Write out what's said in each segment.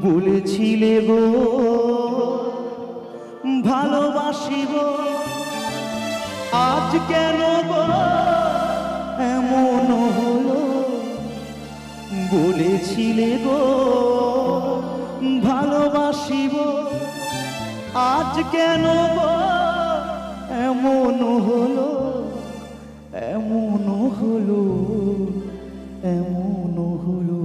বলেছিলে গো ভালোবাসিব, আজ কেন গো এমন হলো? বলেছিলে গো ভালোবাসিব, আজ কেন গো এমন হলো? এমন হলো, এমন হলো।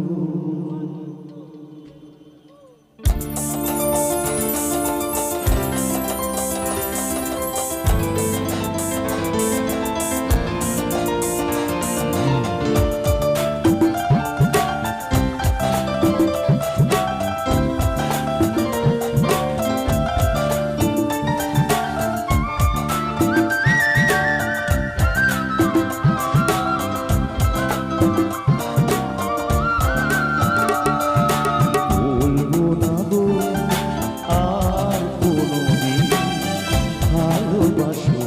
ভালোবাসো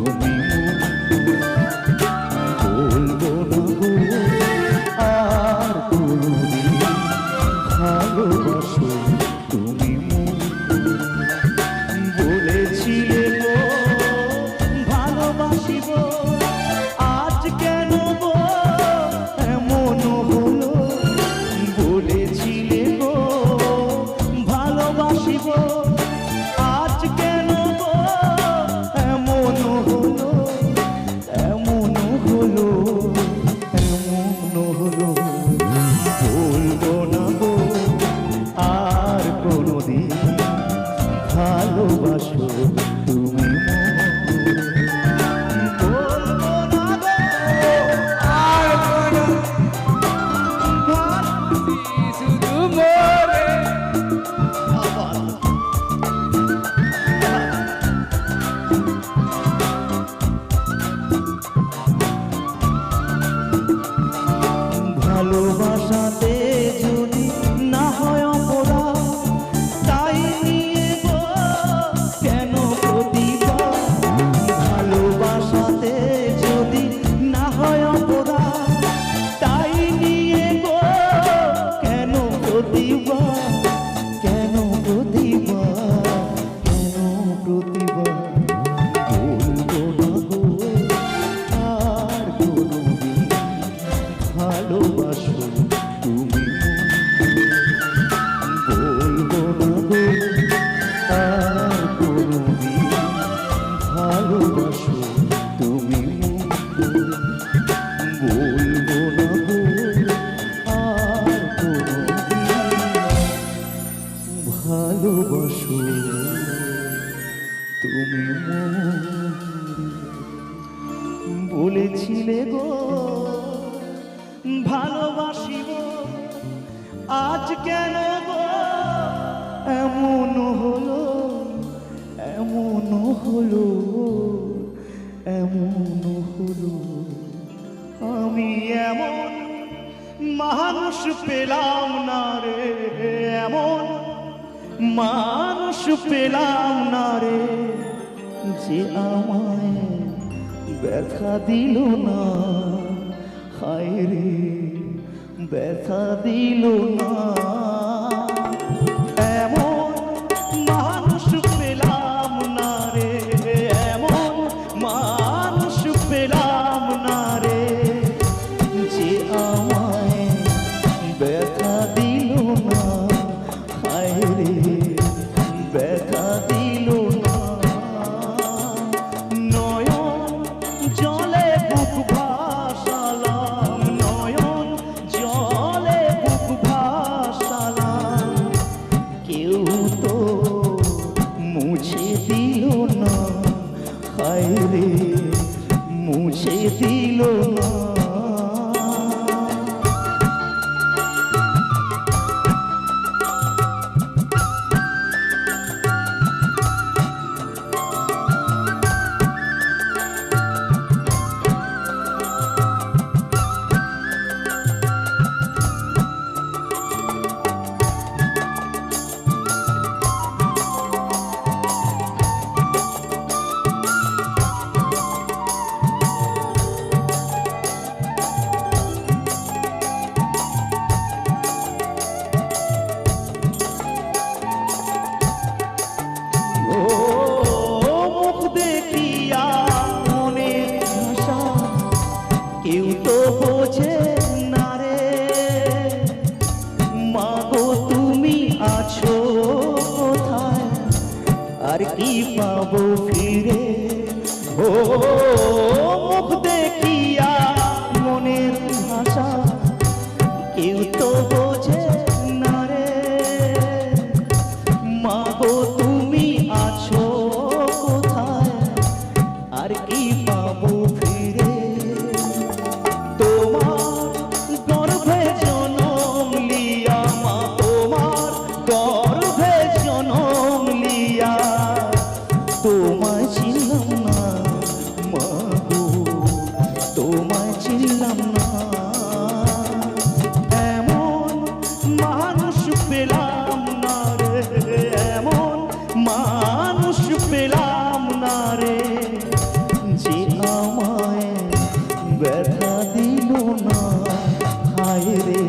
তুমি বলবো না গো আর কোনো শুধু মরে ভালোবাসাতে যদি না হয় অপরাধ, তাই নিয়ে গো কেন প্রতিবাদ? ভালোবাসাতে যদি না হয় অপরাধ, তাই নিয়ে গো কেন প্রতিবাদ? কেন প্রতিবাদ? কেন প্রতিবাদ? বলবো না গো আর কোনোদিন ভালোবাসো তুমি, বলবো না গো আর কোনোদিন ভালোবাসো তুমি, বলবো না গো আর কোনোদিন ভালোবাসো তুমি। বলেছিলে গো ভালোবাসিব, আজ কেন গো এমন হলো? এমন হলো, এমন হলো। আমি এমন মানুষ পেলাম না রে, এমন মানুষ পেলাম না রে, যে আমায় ব্যথা দিল না। হায় রে ব্যথা দিল না, এমন মানুষ পেলাম না রে, এমন মানুষ পেলাম না রে, যে আমায় ব্যথা দিল না। হায় রে ব্যথা দিল না। নয়ন জলে বুক ভাসালাম, নয়ন জলে বুক ভাসালাম, কেউ তো বোঝে না রে মাগো তুমি আছো কোথায় আর কি পাবো ফিরে তোমার গর্ভে জনম লিয়া মা তোমার গর্ভে জনম লিয়া তোমায় ছিলাম না মাগো তোমায় ছিলাম না এমন মানুষ পেলাম না রে এমন মানুষ পেলাম না রে যে আমায় ব্যথা দিল না হায় রে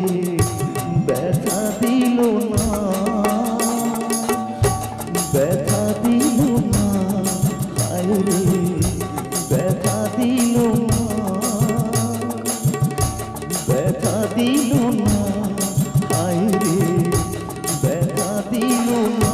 ব্যথা দিল না ব্যথা দিল না হায় রে ব্যথা দিল না ব্যথা দিল না হায় রে ব্যথা দিল না